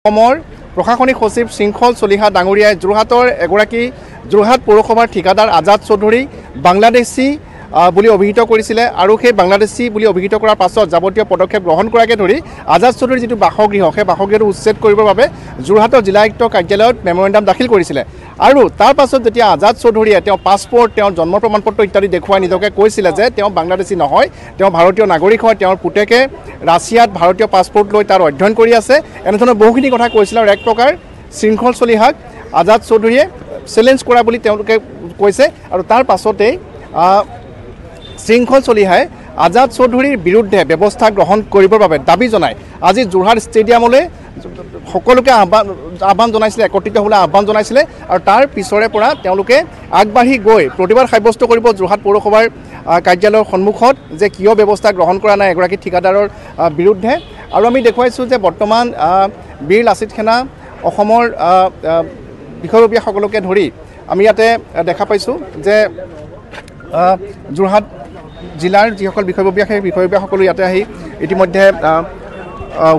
অসমৰ প্ৰশাসনিক সচিব শৃংখল চলিহা ডাঙৰীয়াই যোৰহাট পৌৰসভাৰ ঠিকাদাৰ আজাদ চৌধুৰী বাংলাদেশী বুলি অভিহিত কৰিছিলে আৰু সেই বাংলাদেশী বুলি অভিহিত কৰাৰ পাছত যাৱতীয় পদক্ষেপ গ্ৰহণ কৰাকে ধৰি আজাদ চৌধুৰীৰ যিটো বাসগৃহ সেই বাসগৃহটো উচ্ছেদ কৰিবৰ বাবে যোৰহাটৰ জিলা আয়ুক্ত কাৰ্যালয়ত মেমৰেণ্ডাম দাখিল কৰিছিলে আৰু তাৰ পাছত যেতিয়া আজাদ চৌধুৰীয়ে তেওঁ পাছপৰ্ট তেওঁৰ জন্ম প্ৰমাণপত্ৰ ইত্যাদি দেখুৱাই নিজকে কৈছিলে যে তেওঁ বাংলাদেশী নহয় তেওঁ ভাৰতীয় নাগৰিক হয় তেওঁৰ পুতেকে ৰাছিয়াত ভাৰতীয় পাছপৰ্ট লৈ তাৰ অধ্যয়ন কৰি আছে এনেধৰণৰ বহুখিনি কথা কৈছিলে আৰু এক প্ৰকাৰ শৃংখল চলিহাক আজাদ চৌধুৰীয়ে চেলেঞ্জ কৰা বুলি তেওঁলোকে কৈছে আৰু তাৰ পাছতেই শৃংখল চলিহাই আজাদ চৌধুৰীৰ বিৰুদ্ধে ব্যৱস্থা গ্ৰহণ কৰিবৰ বাবে দাবী জনাই আজি যোৰহাট ষ্টেডিয়ামলৈ সকলোকে আহ্বান জনাইছিলে একত্ৰিত হ'বলৈ আহ্বান জনাইছিলে আৰু তাৰ পিছৰে পৰা তেওঁলোকে আগবাঢ়ি গৈ প্ৰতিবাদ সাব্যস্ত কৰিব যোৰহাট পৌৰসভাৰ কাৰ্যালয়ৰ সন্মুখত যে কিয় ব্যৱস্থা গ্ৰহণ কৰা নাই এগৰাকী ঠিকাদাৰৰ বিৰুদ্ধে আৰু আমি দেখুৱাইছোঁ যে বৰ্তমান বীৰ লাচিত সেনা অসমৰ বিষয়ববীয়াসকলকে ধৰি আমি ইয়াতে দেখা পাইছোঁ যে যোৰহাট জিলাৰ যিসকল বিষয়ববীয়া সেই বিষয়ববীয়াসকলো ইয়াতে আহি ইতিমধ্যে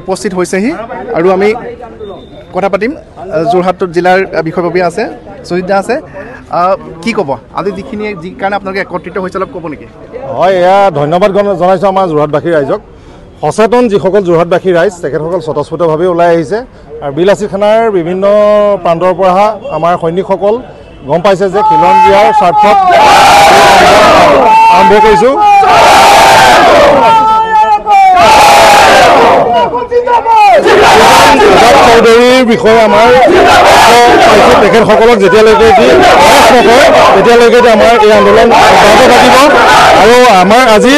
উপস্থিত হৈছেহি আৰু আমি কথা পাতিম যোৰহাট জিলাৰ বিষয়ববীয়া আছে সুজিত আছে কি ক'ব আজি যি কাৰণে আপোনালোকে একত্ৰিত হৈছে অলপ ক'ব নেকি হয় এয়া ধন্যবাদ জনাইছোঁ আমাৰ যোৰহাটবাসী ৰাইজক সচেতন যিসকল যোৰহাটবাসী ৰাইজ তেখেতসকল স্বতঃস্ফূৰ্তভাৱে ওলাই আহিছে আৰু বীৰ লাচিত সেনাৰ বিভিন্ন প্ৰান্তৰ পৰা আমাৰ সৈনিকসকল গম পাইছে যে খিলঞ্জীয়াৰ স্বাৰ্থত আৰম্ভ কৰিছোঁ চৌধুৰীৰ বিষয়ে আমাৰ পাইছোঁ তেখেতসকলক যেতিয়ালৈকে নকৰে তেতিয়ালৈকে আমাৰ এই আন্দোলন অব্যাহত থাকিব আৰু আমাৰ আজি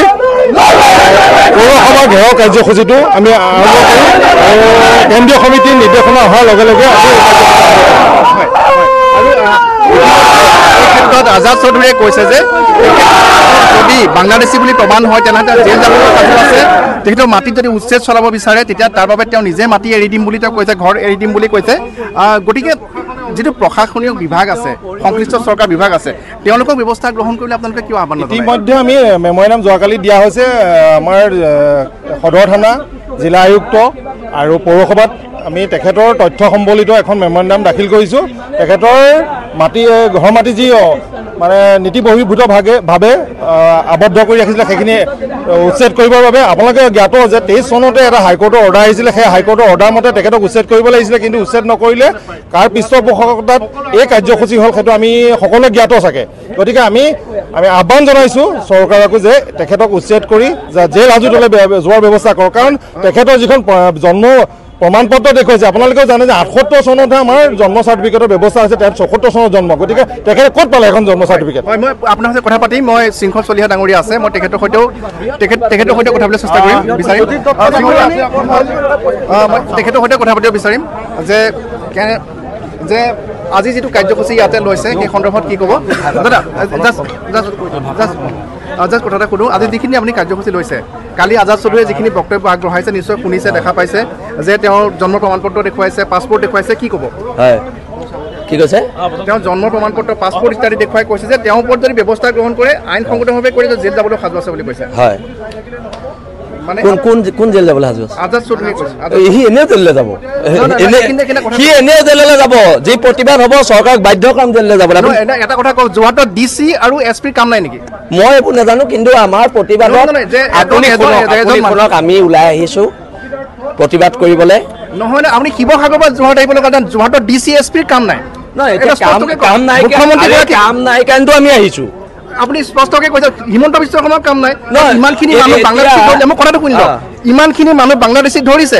পৌৰসভাৰ ঘেৰাও কাৰ্যসূচীটো আমি আৰম্ভ কৰিম আৰু কেন্দ্ৰীয় সমিতিৰ নিৰ্দেশনা অহাৰ লগে লগে ক্ষেত্ৰত আজাদ চৌধুৰীয়ে কৈছে যে যদি বাংলাদেশী বুলি প্ৰমাণ হয় তেনেহ'লে জেল যাবলৈ সাজু আছে তেখেতৰ মাটিত যদি উচ্ছেদ চলাব বিচাৰে তেতিয়া তাৰ বাবে তেওঁ নিজে মাটি এৰি দিম বুলি তেওঁ কৈছে ঘৰ এৰি দিম বুলি কৈছে গতিকে যিটো প্ৰশাসনিক বিভাগ আছে সংশ্লিষ্ট চৰকাৰ বিভাগ আছে তেওঁলোকক ব্যৱস্থা গ্ৰহণ কৰিলে আপোনালোকে কিয় আহ্বান জনায় ইতিমধ্যে আমি মেমৰেণ্ডাম যোৱাকালি দিয়া হৈছে আমাৰ সদৰ থানা জিলা আয়ুক্ত আৰু পৌৰসভাত আমি তেখেতৰ তথ্য সম্বলিত এখন মেমৰেণ্ডাম দাখিল কৰিছোঁ তেখেতৰ ঘৰ মাটি যি মানে নীতি বহিৰ্ভূতভাৱে আবদ্ধ কৰি ৰাখিছিলে সেইখিনি উচ্ছেদ কৰিবৰ বাবে আপোনালোকে জ্ঞাত যে 23 চনতে এটা হাইকোৰ্টৰ অৰ্ডাৰ আহিছিলে সেই হাইকোৰ্টৰ অৰ্ডাৰ মতে তেখেতক উচ্ছেদ কৰিব লাগিছিলে কিন্তু উচ্ছেদ নকৰিলে কাৰ পৃষ্ঠপোষকতাত এই কাৰ্যসূচী হ'ল সেইটো আমি সকলোৱে জ্ঞাত চাগে গতিকে আমি আহ্বান জনাইছোঁ চৰকাৰকো যে তেখেতক উচ্ছেদ কৰি জেল হাজোতলৈ যোৱাৰ ব্যৱস্থা কৰক কাৰণ তেখেতৰ যিখন জন্ম প্ৰমাণপত্ৰ দেখুৱাইছে আপোনালোকেও জানে যে 78 চনতহে আমাৰ জন্ম চাৰ্টিফিকেটৰ ব্যৱস্থা আছে তাত 74 চনত জন্ম গতিকে তেখেতে ক'ত পালে এখন জন্ম চাৰ্টিফিকেট হয় মই আপোনাৰ সৈতে কথা পাতিম মই শৃংখল চলিহা ডাঙৰীয়া আছে মই তেখেতৰ সৈতে কথা পাতিবলৈ চেষ্টা কৰিম বিচাৰিম মই তেখেতৰ সৈতে কথা পাতিব বিচাৰিম যে আজি যিটো কাৰ্যসূচী ইয়াতে লৈছে সেই সন্দৰ্ভত কি ক'ব দাদা জাষ্ট কথা এটা সোধোঁ আজি যিখিনি আপুনি কাৰ্যসূচী লৈছে কালি আজাদ চৌধুৰীয়ে যিখিনি বক্তব্য আগবঢ়াইছে নিশ্চয় শুনিছে দেখা পাইছে যে তেওঁৰ জন্ম প্ৰমাণপত্ৰ দেখুৱাইছে পাছপৰ্ট দেখুৱাইছে কি ক'ব হয় কি কৈছে তেওঁ জন্ম প্ৰমাণপত্ৰ পাছপৰ্ট ইত্যাদি দেখুৱাই কৈছে যে তেওঁৰ ওপৰত যদি ব্যৱস্থা গ্ৰহণ কৰে আইনসংগতভাৱে কৰি জেল যাবলৈ সাজু আছে বুলি কৈছে হয় মানে কোন জেল যাবলৈ সাজু আছে আজাদ চৌধুৰীয়ে কৈছে সি এনেও জেললৈ যাব সি এনেও জেললৈ যাব যি প্ৰতিবাদ হ'ব চৰকাৰক বাধ্য কাম জেললৈ যাব এটা কথা কওঁ যোৰহাটত ডিচি আৰু এছপিৰ কাম নাই নেকি মই একো নাজানো কিন্তু আমাৰ প্ৰতিবাদত আমি ওলাই আহিছোঁ প্ৰতিবাদ কৰিবলৈ নহয় আপুনি শিৱসাগৰ পৰা যোৰহাট আহিব লগা যোৰহাটত ডিচি এছপিৰ কাম নাই কাম নাই কাৰণেতো আমি আহিছোঁ আপুনি স্পষ্টকৈ কৈছে হিমন্ত বিশ্ব শৰ্মাৰ কাম নাই ইমানখিনি মানুহ বাংলাদেশী মই কথাটো শুনি লওঁ ইমানখিনি মানুহ বাংলাদেশীক ধৰিছে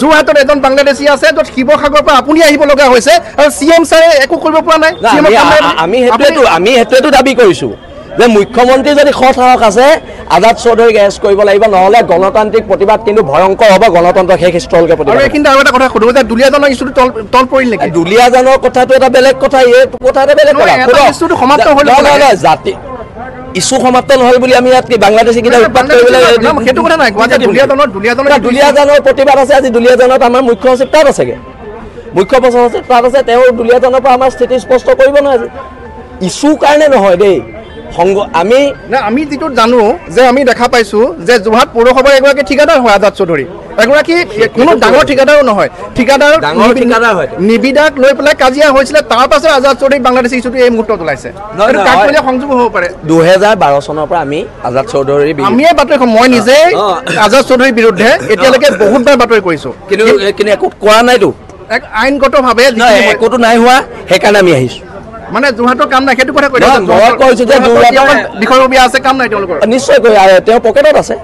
যোৰহাটত এজন বাংলাদেশী আছে য'ত শিৱসাগৰৰ পৰা আপুনি আহিব লগা হৈছে আৰু CM ছাৰে একো কৰিব পৰা নাই আমি সেইটোৱেতো দাবী কৰিছোঁ যে মুখ্যমন্ত্ৰী যদি সাহস আছে আজাদ চৌধুৰীক এৰেষ্ট কৰিব লাগিব নহ'লে গণতান্ত্ৰিক প্ৰতিবাদ কিন্তু ভয়ংকৰ হ'ব গণতন্ত্ৰ শেষ স্থলকে প্ৰতিবাদ কিন্তু আৰু এটা কথা সুধিব যে দুলীয়াজানৰ ইছ্যুটো তল পৰিল নেকি দুলীয়াজানৰ কথাটো এটা বেলেগ কথা এই কথা এটা বেলেগ কথা ইছ্যুটো সমাপ্ত হ'ল জাতি ইছ্যু সমাপ্ত নহ'ল বুলি আমি ইয়াত বাংলাদেশী কিটা উৎপাত কৰিবলৈ সেইটো কথা নাই দুলীয়াজানৰ প্ৰতিবাদ আছে আজি দুলীয়াজানত আমাৰ মুখ্য সচিব তাত আছেগে মুখ্য সচিব তাত আছে তেওঁ দুলীয়াজানৰ পৰা আমাৰ স্থিতি স্পষ্ট কৰিব নোৱাৰে ইছ্যু কাৰণে নহয় দেই আমি যেটো জানো যে আমি দেখা পাইছো যে যোৰহাট পৌৰসভাৰ এগৰাকী ঠিকাদাৰ হয় আজাদ চৌধুৰী এগৰাকী কোনো ডাঙৰ ঠিকাদাৰো নহয় ঠিকাদাৰ নিবিদাক লৈ পেলাই কাজিয়া হৈছিল তাৰ পাছত আজাদ চৌধুৰী বাংলাদেশ ইস্যুটো এই মুহূৰ্তত ওলাইছে কাকলে সংযোগ হ'ব পাৰে 2012 চনৰ পৰা আমি আজাদ চৌধুৰী আমিয়ে বাতৰি মই নিজে আজাদ চৌধুৰীৰ বিৰুদ্ধে এতিয়ালৈকে বহুতবাৰ বাতৰি কৰিছো কিন্তু একো কৰা নাইতো এক আইনগতভাৱে একোটো নাই হোৱা সেইকাৰণে আমি আহিছো মানে যোৰহাটৰ কাম নাই সেইটো কথা কৈ কৈছো যে বিষয়ববীয়া আছে কাম নাই তেওঁলোকৰ নিশ্চয় কৈ তেওঁ পকেটত আছে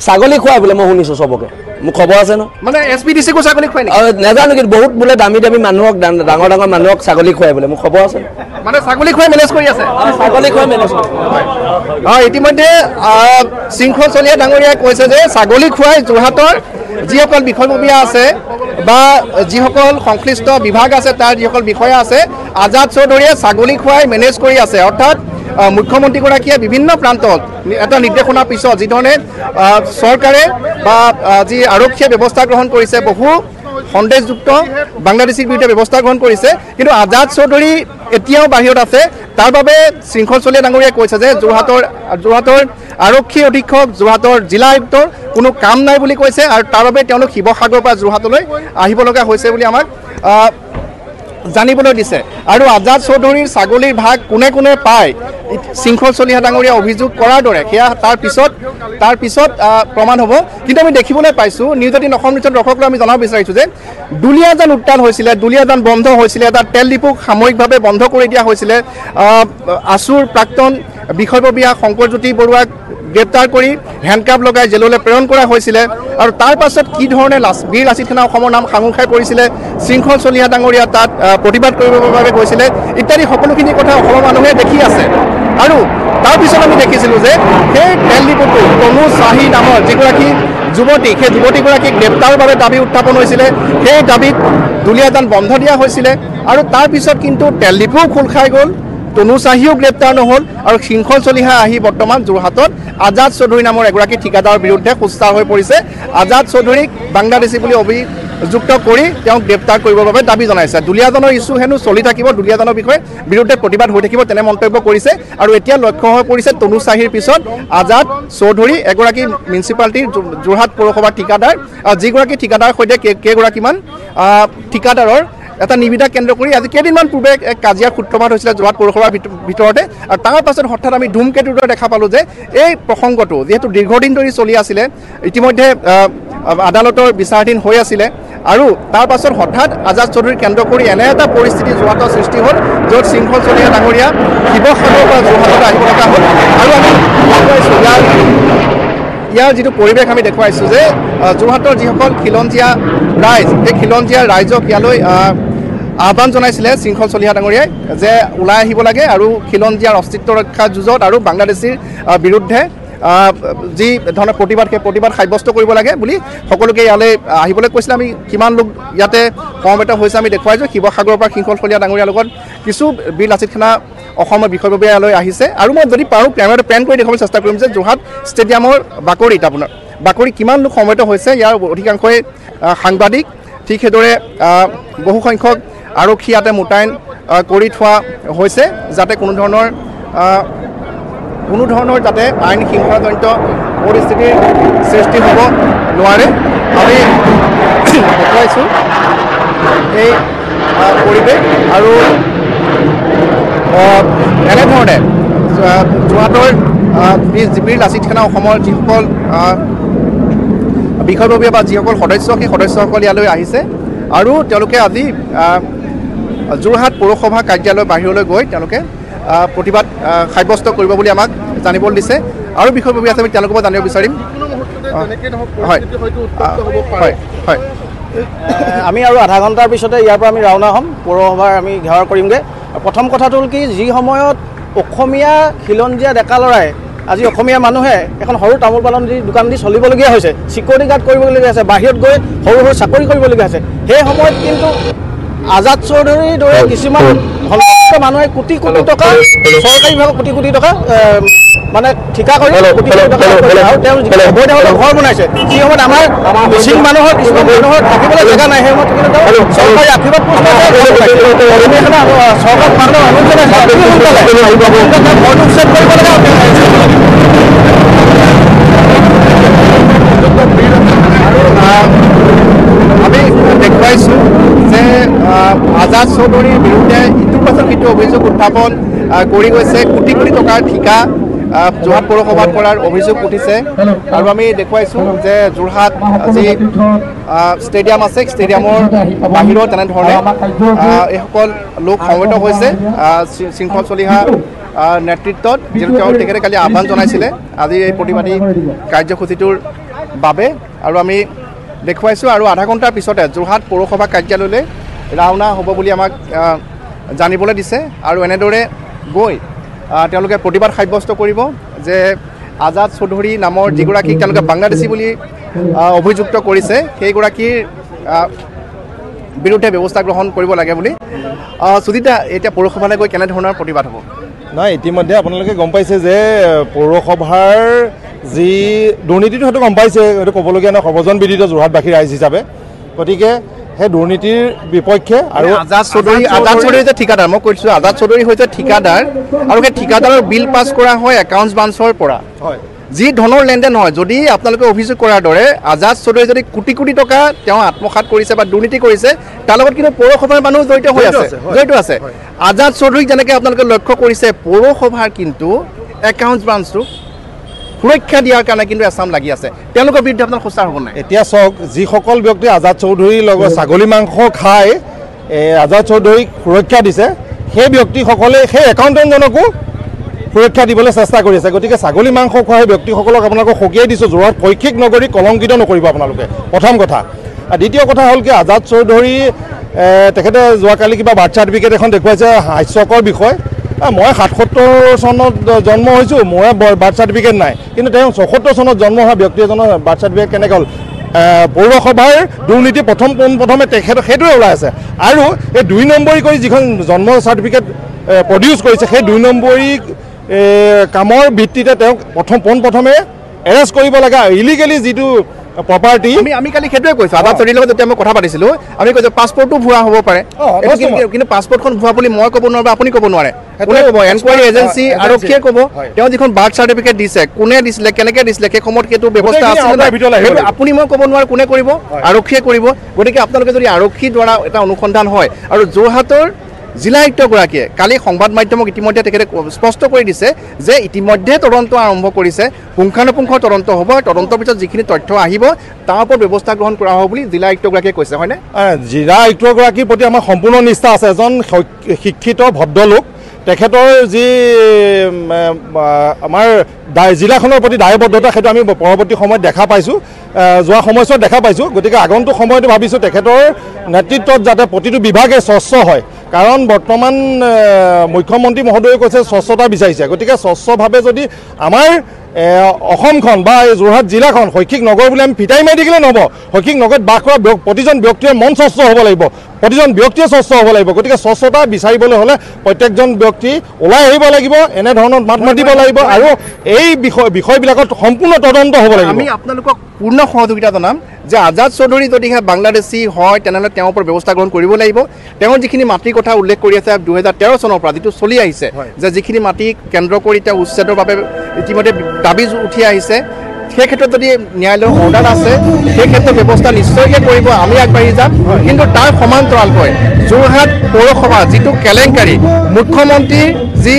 ছাগলী খুৱাই বোলে মই শুনিছো চবকে মোক খবৰ আছে ন মানে এছপিডিসি কো ছাগলী খুৱাই নেকি নাজানো কিন্তু বহুত বোলে দামী মানুহক ডাঙৰ মানুহক ছাগলী খুৱাই বোলে মোক খবৰ আছে মানে ছাগলী খুৱাই মেনেজ কৰি আছে ছাগলী খুৱাই মেনেজ ইতিমধ্যে শৃংখল চলিহা ডাঙৰীয়াই কৈছে যে ছাগলী খুৱাই যোৰহাটৰ যিসকল বিষয়ববীয়া আছে বা যিসকল সংশ্লিষ্ট বিভাগ আছে তাৰ যিসকল বিষয়া আছে আজাদ চৌধুৰীয়ে ছাগলী খুৱাই মেনেজ কৰি আছে অৰ্থাৎ মুখ্যমন্ত্ৰীগৰাকীয়ে বিভিন্ন প্ৰান্তত এটা নিৰ্দেশনাৰ পিছত যিধৰণে চৰকাৰে বা যি আৰক্ষীয়ে ব্যৱস্থা গ্ৰহণ কৰিছে বহু সন্দেহযুক্ত বাংলাদেশীৰ বিৰুদ্ধে ব্যৱস্থা গ্ৰহণ কৰিছে কিন্তু আজাদ চৌধুৰী এতিয়াও বাহিৰত আছে তাৰ বাবে শৃংখল চলিহা ডাঙৰীয়াই কৈছে যে যোৰহাটৰ আৰক্ষী অধীক্ষক যোৰহাটৰ জিলা আয়ুক্তৰ কোনো কাম নাই বুলি কৈছে আৰু তাৰ বাবে তেওঁলোক শিৱসাগৰৰ পৰা যোৰহাটলৈ আহিব লগা হৈছে বুলি আমাক জানিবলৈ দিছে আৰু আজাদ চৌধুৰীৰ ছাগলীৰ ভাগ কোনে কোনে পায় শৃংখল চলিহা ডাঙৰীয়া অভিযোগ কৰাৰ দৰে সেয়া তাৰ পিছত প্ৰমাণ হ'ব কিন্তু আমি দেখিবলৈ পাইছোঁ নিউজ 18 অসম নিউজৰ দৰ্শকলৈ আমি জনাব বিচাৰিছোঁ যে দুলীয়াজান উত্তাল হৈছিলে দুলীয়াজান বন্ধ হৈছিলে এটা তেল ডিপু সাময়িকভাৱে বন্ধ কৰি দিয়া হৈছিলে আছুৰ প্ৰাক্তন বিষয়ববীয়া শংকৰজ্যোতি বৰুৱাক গ্ৰেপ্তাৰ কৰি হেণ্ডকাপ লগাই জেললৈ প্ৰেৰণ কৰা হৈছিলে আৰু তাৰ পাছত কি ধৰণে বীৰ লাচিত সেনা অসমৰ নাম সাঙুৰ খাই পৰিছিলে শৃংখল চলিহা ডাঙৰীয়া তাত প্ৰতিবাদ কৰিবৰ বাবে গৈছিলে ইত্যাদি সকলোখিনি কথা অসমৰ মানুহে দেখি আছে আৰু তাৰ পিছত আমি দেখিছিলোঁ যে সেই তেল ডিপুটো তনু চাহি নামৰ যিগৰাকী যুৱতী সেই যুৱতীগৰাকীক গ্ৰেপ্তাৰৰ বাবে দাবী উত্থাপন হৈছিলে সেই দাবীত দুলীয়াজান বন্ধ দিয়া হৈছিলে আৰু তাৰ পিছত কিন্তু তেল ডিপুও খোল খাই গ'ল তনু চাহিও গ্ৰেপ্তাৰ নহ'ল আৰু শৃংখল চলিহা আহি বৰ্তমান যোৰহাটত আজাদ চৌধুৰী নামৰ এগৰাকী ঠিকাদাৰৰ বিৰুদ্ধে সোচ্চাৰ হৈ পৰিছে আজাদ চৌধুৰীক বাংলাদেশী বুলি অভিযুক্ত কৰি তেওঁক গ্ৰেপ্তাৰ কৰিবৰ বাবে দাবী জনাইছে দুলীয়াজানৰ ইছ্যু হেনো চলি থাকিব দুলীয়াজানৰ বিষয়ে বিৰুদ্ধে প্ৰতিবাদ হৈ থাকিব তেনে মন্তব্য কৰিছে আৰু এতিয়া লক্ষ্য হৈ পৰিছে তনু চাহিৰ পিছত আজাদ চৌধুৰী এগৰাকী মিউনিচিপালিটিৰ যোৰহাট পৌৰসভাৰ ঠিকাদাৰ যিগৰাকী ঠিকাদাৰৰ সৈতে কেইগৰাকীমান ঠিকাদাৰৰ এটা নিবিদা কেন্দ্ৰ কৰি আজি কেইদিনমান পূৰ্বে এক কাজিয়াৰ সূত্ৰপাত হৈছিলে যোৰহাট পৌৰসভাৰ ভিতৰতে আৰু তাৰ পাছত হঠাৎ আমি ধুমকেতুৰ দৰে দেখা পালোঁ যে এই প্ৰসংগটো যিহেতু দীৰ্ঘদিন ধৰি চলি আছিলে ইতিমধ্যে আদালতৰ বিচাৰাধীন হৈ আছিলে আৰু তাৰ পাছত হঠাৎ আজাদ চৌধুৰীক কেন্দ্ৰ কৰি এনে এটা পৰিস্থিতি যোৰহাটৰ সৃষ্টি হ'ল য'ত শৃংখল চলিহা ডাঙৰীয়া শিৱসাগৰৰ পৰা যোৰহাটলৈ আহিব লগা হ'ল আৰু আমি দেখুৱাইছোঁ ইয়াৰ যিটো পৰিৱেশ আমি দেখুৱাইছোঁ যে যোৰহাটৰ যিসকল খিলঞ্জীয়া ৰাইজ সেই খিলঞ্জীয়া ৰাইজক ইয়ালৈ আহ্বান জনাইছিলে শৃংখল চলিহা ডাঙৰীয়াই যে ওলাই আহিব লাগে আৰু খিলঞ্জীয়াৰ অস্তিত্ব ৰক্ষা যুঁজত আৰু বাংলাদেশীৰ বিৰুদ্ধে যি ধৰণৰ প্ৰতিবাদ সেই প্ৰতিবাদ সাব্যস্ত কৰিব লাগে বুলি সকলোকে ইয়ালৈ আহিবলৈ কৈছিলে আমি কিমান লোক ইয়াতে সমবেত হৈছে আমি দেখুৱাইছোঁ শিৱসাগৰৰ পৰা শৃংখল চলিহা ডাঙৰীয়াৰ লগত কিছু বীৰ লাচিত সেনা অসমৰ বিষয়ববীয়া ইয়ালৈ আহিছে আৰু মই যদি পাৰোঁ কেমেৰাটো পেন কৰি দেখুৱাবলৈ চেষ্টা কৰিম যে যোৰহাট ষ্টেডিয়ামৰ বাকৰিত আপোনাৰ বাকৰি কিমান লোক সমবেত হৈছে ইয়াৰ অধিকাংশই সাংবাদিক ঠিক সেইদৰে বহু সংখ্যক আৰক্ষী ইয়াতে মোতায়েন কৰি থোৱা হৈছে যাতে কোনো ধৰণৰ যাতে আইন শৃংখলাজনিত পৰিস্থিতিৰ সৃষ্টি হ'ব নোৱাৰে আমি দেখুৱাইছোঁ এই পৰিৱেশ আৰু এনেধৰণে যোৰহাটৰ বীৰ লাচিত সেনা অসমৰ যিসকল বিষয়ববীয়া বা যিসকল সদস্য সেই সদস্যসকল ইয়ালৈ আহিছে আৰু তেওঁলোকে আজি যোৰহাট পৌৰসভা কাৰ্যালয় বাহিৰলৈ গৈ তেওঁলোকে প্ৰতিবাদ সাব্যস্ত কৰিব বুলি আমাক জানিবলৈ দিছে আৰু বিষয়ববীয়া আছে আমি তেওঁলোকৰ পৰা জানিব বিচাৰিম হয় হয় আমি আৰু আধা ঘণ্টাৰ পিছতে ইয়াৰ পৰা আমি ৰাওনা হ'ম পৌৰসভাৰ আমি ঘেৰাও কৰিমগৈ প্ৰথম কথাটো হ'ল কি যি সময়ত অসমীয়া খিলঞ্জীয়া ডেকা ল'ৰাই আজি অসমীয়া মানুহে এখন সৰু তামোল পালন দোকান দি চলিবলগীয়া হৈছে চিকিউৰিটি গাৰ্ড কৰিবলগীয়া হৈছে বাহিৰত গৈ সৰু সৰু চাকৰি কৰিবলগীয়া হৈছে সেই সময়ত কিন্তু আজাদ চৌধুৰীৰ দৰে কিছুমান সংশ্লিষ্ট মানুহে কোটি কোটি টকা চৰকাৰী বিভাগত কোটি কোটি টকা মানে ঠিকা কৰি কোটি কোটি টকা আৰু তেওঁ অবৈধভাৱে ঘৰ বনাইছে যি সময়ত আমাৰ মিচিং মানুহৰ কিছুমান মানুহৰ থাকিবলৈ জেগা নাই সেই সময়ত চৰকাৰী আশীৰ্বাদ পুষ্ট চৰকাৰ মানুহৰ অনুৰোধ ঘৰটো উচ্ছেদ কৰিব লাগে আমি দেখুৱাইছোঁ যে আজাদ চৌধুৰীৰ বিৰুদ্ধে ইটোৰ পাছত সিটো অভিযোগ উত্থাপন কৰি গৈছে কোটি কোটি টকাৰ ঠিকা যোৰহাট পৌৰসভাত কৰাৰ অভিযোগ উঠিছে আৰু আমি দেখুৱাইছোঁ যে যোৰহাট যি ষ্টেডিয়াম আছে ষ্টেডিয়ামৰ বাহিৰত তেনেধৰণে এইসকল লোক সমবেত হৈছে শৃংখল চলিহা নেতৃত্বত যিহেতু তেখেতে কালি আহ্বান জনাইছিলে আজি এই প্ৰতিবাদী কাৰ্যসূচীটোৰ বাবে আৰু আমি দেখুৱাইছোঁ আৰু আধা ঘণ্টাৰ পিছতে যোৰহাট পৌৰসভা কাৰ্যালয়লৈ ৰাওনা হ'ব বুলি আমাক জানিবলৈ দিছে আৰু এনেদৰে গৈ তেওঁলোকে প্ৰতিবাদ সাব্যস্ত কৰিব যে আজাদ চৌধুৰী নামৰ যিগৰাকীক তেওঁলোকে বাংলাদেশী বুলি অভিযুক্ত কৰিছে সেইগৰাকীৰ বিৰুদ্ধে ব্যৱস্থা গ্ৰহণ কৰিব লাগে বুলি সুজিতা এতিয়া পৌৰসভালৈ গৈ কেনেধৰণৰ প্ৰতিবাদ হ'ব নাই ইতিমধ্যে আপোনালোকে গম পাইছে যে পৌৰসভাৰ যি দুৰ্নীতিটো সেইটো গম পাইছে সেইটো ক'বলগীয়া নহয় সৰ্বজনবিদিত যোৰহাটবাসী ৰাইজ হিচাপে গতিকে সেই দুৰ্নীতিৰ বিপক্ষে আৰু আজাদ চৌধুৰী হৈছে ঠিকাদাৰ মই কৈছোঁ আজাদ চৌধুৰী হৈছে ঠিকাদাৰ আৰু সেই ঠিকাদাৰৰ বিল পাছ কৰা হয় একাউণ্টছ ব্ৰাঞ্চৰ পৰা হয় যি ধনৰ লেনদেন হয় যদি আপোনালোকে অভিযোগ কৰাৰ দৰে আজাদ চৌধুৰী যদি কোটি কোটি টকা তেওঁ আত্মসাৎ কৰিছে বা দুৰ্নীতি কৰিছে তাৰ লগত কিন্তু পৌৰসভাৰ মানুহ জড়িত আছে আজাদ চৌধুৰীক যেনেকৈ আপোনালোকে লক্ষ্য কৰিছে পৌৰসভাৰ কিন্তু একাউণ্টছ ব্ৰাঞ্চটো সুৰক্ষা দিয়াৰ কাৰণে কিন্তু এছাম লাগি আছে তেওঁলোকৰ বিৰুদ্ধে আপোনাৰ সুচাৰ হ'ব নাই এতিয়া চাওক যিসকল ব্যক্তি আজাদ চৌধুৰীৰ লগত ছাগলী মাংস খাই আজাদ চৌধুৰীক সুৰক্ষা দিছে সেই ব্যক্তিসকলে সেই একাউণ্টেণ্টজনকো সুৰক্ষা দিবলৈ চেষ্টা কৰি আছে গতিকে ছাগলী মাংস খোৱা সেই ব্যক্তিসকলক আপোনালোকক সকীয়াই দিছোঁ যোৰহাট শৈক্ষিক নগৰী কলংকিত নকৰিব আপোনালোকে প্ৰথম কথা আৰু দ্বিতীয় কথা হ'ল কি আজাদ চৌধুৰী তেখেতে যোৱাকালি কিবা বাৰ্থ চাৰ্টিফিকেট এখন দেখুৱাইছে হাস্যকৰ বিষয় মই ৭৭ চনত জন্ম হৈছোঁ মই বাৰ্থ চাৰ্টিফিকেট নাই কিন্তু তেওঁ ৭৪ চনত জন্ম হোৱা ব্যক্তি এজনৰ বাৰ্থ চাৰ্টিফিকেট কেনেকৈ হ'ল পৌৰসভাৰ দুৰ্নীতি প্ৰথমে তেখেত সেইটোৱে ওলাই আছে আৰু এই ২ নম্বৰী কৰি যিখন জন্ম চাৰ্টিফিকেট প্ৰডিউচ কৰিছে সেই ২ নম্বৰী কামৰ ভিত্তিতে তেওঁক পোনপ্ৰথমে এৰেষ্ট কৰিব লাগে ইলিগেলি যিটো প্ৰপাৰ্টি আমি কালি সেইটোৱে কৈছোঁ আজাদ চৌধুৰীৰ লগত যেতিয়া মই কথা পাতিছিলোঁ আমি কৈছোঁ পাছপৰ্টটো ভুৱা হ'ব পাৰে কিন্তু পাছপৰ্টখন ভুৱা বুলি মই ক'ব নোৱাৰোঁ বা আপুনি ক'ব নোৱাৰে কোনে ক'ব এনকুৱাৰী এজেঞ্চি আৰক্ষীয়ে ক'ব তেওঁ যিখন বাৰ্থ চাৰ্টিফিকেট দিছে কোনে দিছিলে কেনেকৈ দিছিলে সেই সময়ত সেইটো ব্যৱস্থা আছে আপুনি মই ক'ব নোৱাৰোঁ কোনে কৰিব আৰক্ষীয়ে কৰিব গতিকে আপোনালোকে যদি আৰক্ষীৰ দ্বাৰা এটা অনুসন্ধান হয় আৰু যোৰহাটৰ জিলা আয়ুক্তগৰাকীয়ে কালি সংবাদ মাধ্যমক ইতিমধ্যে তেখেতে স্পষ্ট কৰি দিছে যে ইতিমধ্যে তদন্ত আৰম্ভ কৰিছে পুংখানুপুংখ তদন্ত হ'ব তদন্তৰ পিছত যিখিনি তথ্য আহিব তাৰ ওপৰত ব্যৱস্থা গ্ৰহণ কৰা হ'ব বুলি জিলা আয়ুক্তগৰাকীয়ে কৈছে হয়নে জিলা আয়ুক্তগৰাকীৰ প্ৰতি আমাৰ সম্পূৰ্ণ নিষ্ঠা আছে এজন শিক্ষিত ভদ্ৰলোক তেখেতৰ যি আমাৰ জিলাখনৰ প্ৰতি দায়বদ্ধতা সেইটো আমি পৰৱৰ্তী সময়ত দেখা পাইছোঁ যোৱা সময়ছোৱাত দেখা পাইছোঁ গতিকে আগন্তুক সময়তো ভাবিছোঁ তেখেতৰ নেতৃত্বত যাতে প্ৰতিটো বিভাগে স্বচ্ছ হয় কাৰণ বৰ্তমান মুখ্যমন্ত্ৰী মহোদয়ে কৈছে স্বচ্ছতা বিচাৰিছে গতিকে স্বচ্ছভাৱে যদি আমাৰ অসমখন বা এই যোৰহাট জিলাখন শৈক্ষিক নগৰ বুলি আমি ফিটাই মাৰি থাকিলে নহ'ব শৈক্ষিক নগৰত বাস কৰা প্ৰতিজন ব্যক্তিয়ে মন স্বচ্ছ হ'ব লাগিব প্ৰতিজন ব্যক্তিয়ে স্বচ্ছ হ'ব লাগিব গতিকে স্বচ্ছতা বিচাৰিবলৈ হ'লে প্ৰত্যেকজন ব্যক্তি ওলাই আহিব লাগিব এনেধৰণৰ মাত মাতিব লাগিব আৰু এই বিষয়বিলাকত সম্পূৰ্ণ তদন্ত হ'ব লাগিব আমি আপোনালোকক পূৰ্ণ সহযোগিতা জনাম যে আজাদ চৌধুৰী যদিহে বাংলাদেশী হয় তেনেহ'লে তেওঁৰ ওপৰত ব্যৱস্থা গ্ৰহণ কৰিব লাগিব তেওঁৰ যিখিনি মাটিৰ কথা উল্লেখ কৰি আছে ২০১৩ চনৰ পৰা যিটো চলি আহিছে যে যিখিনি মাটি কেন্দ্ৰ কৰি তেওঁ উচ্ছেদৰ বাবে ইতিমধ্যে দাবী উঠি আহিছে সেই ক্ষেত্ৰত যদি ন্যায়ালয়ৰ অৰ্ডাৰ আছে সেই ক্ষেত্ৰত ব্যৱস্থা নিশ্চয়কৈ কৰিব আমি আগবাঢ়ি যাম কিন্তু তাৰ সমান্তৰালকৈ যোৰহাট পৌৰসভা যিটো কেলেংকাৰী মুখ্যমন্ত্ৰীৰ যি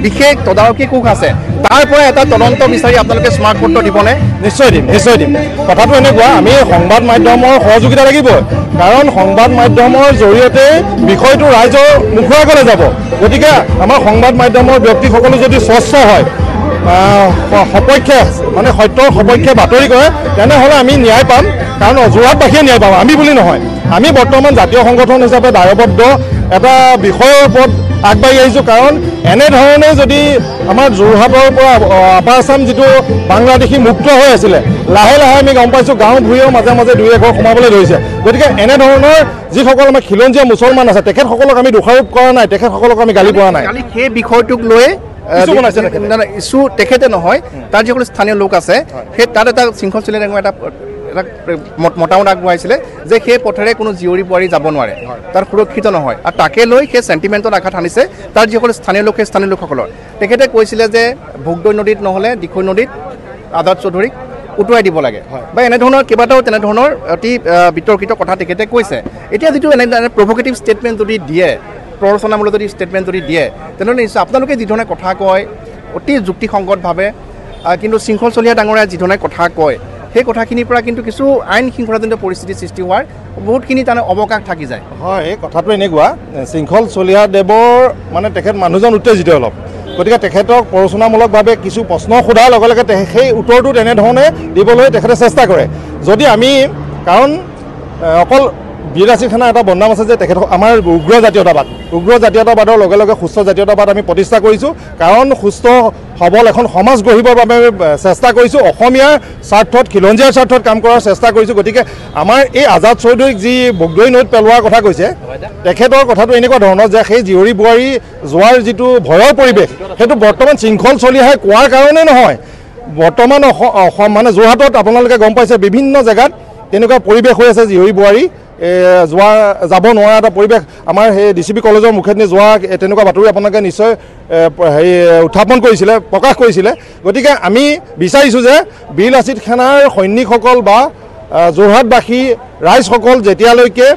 বিশেষ তদাৰকী কোষ আছে তাৰ পৰা এটা তদন্ত বিচাৰি আপোনালোকে স্মাৰকপত্ৰ দিবনে নিশ্চয় দিম কথাটো এনেকুৱা আমি সংবাদ মাধ্যমৰ সহযোগিতা লাগিব কাৰণ সংবাদ মাধ্যমৰ জৰিয়তে বিষয়টো ৰাইজৰ মুখৰ আগলৈ যাব গতিকে আমাৰ সংবাদ মাধ্যমৰ ব্যক্তিসকলো যদি স্বচ্ছ হয় সপক্ষে মানে সত্যৰ সপক্ষে বাতৰি কৰে তেনেহ'লে আমি ন্যায় পাম কাৰণ যোৰহাটবাসীয়ে ন্যায় পাম আমি বুলি নহয় আমি বৰ্তমান জাতীয় সংগঠন হিচাপে দায়বদ্ধ এটা বিষয়ৰ ওপৰত আগবাঢ়ি আহিছোঁ কাৰণ এনেধৰণে যদি আমাৰ যোৰহাটৰ পৰা আপাৰ আছাম যিটো বাংলাদেশী মুক্ত হৈ আছিলে লাহে লাহে আমি গম পাইছোঁ গাঁও ভূঞেও মাজে মাজে দুই এঘৰ সোমাবলৈ ধৰিছে গতিকে এনেধৰণৰ যিসকল আমাৰ খিলঞ্জীয়া মুছলমান আছে তেখেতসকলক আমি দোষাৰোপ কৰা নাই তেখেতসকলক আমি গালি পৰা নাই সেই বিষয়টোক লৈ ইছ্যু তেখেতে নহয় তাৰ যিসকল স্থানীয় লোক আছে সেই তাত এটা শৃংখল চলিয়াৰ ডাঙৰ এটা মতামত আগবঢ়াইছিলে যে সেই পথেৰে কোনো জীয়ৰী বোৱাৰী যাব নোৱাৰে তাৰ সুৰক্ষিত নহয় আৰু তাকে লৈ সেই চেণ্টিমেণ্টত আঘাত আনিছে তাৰ যিসকল স্থানীয় লোক সেই স্থানীয় লোকসকলৰ তেখেতে কৈছিলে যে ভোগদৈ নদীত নহ'লে দিখৈ নদীত আজাদ চৌধুৰীক উটুৱাই দিব লাগে বা এনেধৰণৰ কেইবাটাও তেনেধৰণৰ অতি বিতৰ্কিত কথা তেখেতে কৈছে এতিয়া যিটো এনে প্ৰভোকেটিভ ষ্টেটমেণ্ট যদি দিয়ে প্ৰৰচনামূলক যদি ষ্টেটমেণ্ট যদি দিয়ে তেনেহ'লে নিশ্চয় আপোনালোকে যিধৰণে কথা কয় অতি যুক্তিসংগতভাৱে কিন্তু শৃংখল চলিহা ডাঙৰীয়াই যিধৰণে কথা কয় সেই কথাখিনিৰ পৰা কিন্তু কিছু আইন শৃংখলাজনিত পৰিস্থিতি সৃষ্টি হোৱাৰ বহুতখিনি তাৰমানে অৱকাশ থাকি যায় হয় এই কথাটো এনেকুৱা শৃংখল চলিহা দেৱৰ মানে তেখেত মানুহজন উত্তেজিত অলপ গতিকে তেখেতক প্ৰৰোচনামূলকভাৱে কিছু প্ৰশ্ন সোধাৰ লগে লগে সেই উত্তৰটো তেনেধৰণে দিবলৈ তেখেতে চেষ্টা কৰে যদি আমি কাৰণ অকল বীৰ আছিফ খানৰ এটা বদনাম আছে যে তেখেত আমাৰ উগ্ৰ জাতীয়তাবাদৰ লগে লগে সুস্থ জাতীয়তাবাদ আমি প্ৰতিষ্ঠা কৰিছোঁ কাৰণ সুস্থ সবল এখন সমাজ গঢ়িবৰ বাবে আমি চেষ্টা কৰিছোঁ অসমীয়াৰ স্বাৰ্থত খিলঞ্জীয়াৰ স্বাৰ্থত কাম কৰাৰ চেষ্টা কৰিছোঁ গতিকে আমাৰ এই আজাদ চৌধুৰীক যি ভোগদৈ নৈত পেলোৱাৰ কথা কৈছে তেখেতৰ কথাটো এনেকুৱা ধৰণৰ যে সেই জীয়ৰী বোৱাৰী যোৱাৰ যিটো ভয়ৰ পৰিৱেশ সেইটো বৰ্তমান শৃংখল চলিহাই কোৱাৰ কাৰণে নহয় বৰ্তমান অসম মানে যোৰহাটত আপোনালোকে গম পাইছে বিভিন্ন জেগাত তেনেকুৱা পৰিৱেশ হৈ আছে জীয়ৰী বোৱাৰী যাব নোৱাৰা এটা পৰিৱেশ আমাৰ সেই DCP কলেজৰ মুখেদি যোৱা তেনেকুৱা বাতৰি আপোনালোকে নিশ্চয় হেৰি উত্থাপন কৰিছিলে প্ৰকাশ কৰিছিলে গতিকে আমি বিচাৰিছোঁ যে বীৰ লাচিত সেনাৰ সৈনিকসকল বা যোৰহাটবাসী ৰাইজসকল যেতিয়ালৈকে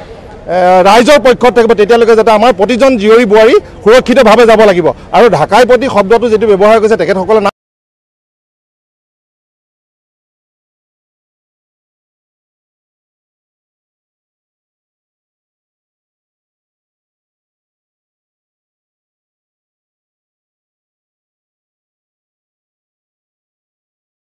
ৰাইজৰ পক্ষত থাকিব তেতিয়ালৈকে যাতে আমাৰ প্ৰতিজন জীয়ৰী বোৱাৰী সুৰক্ষিতভাৱে যাব লাগিব আৰু ঢাকাই প্ৰতি শব্দটো যিটো ব্যৱহাৰ কৰিছে তেখেতসকলে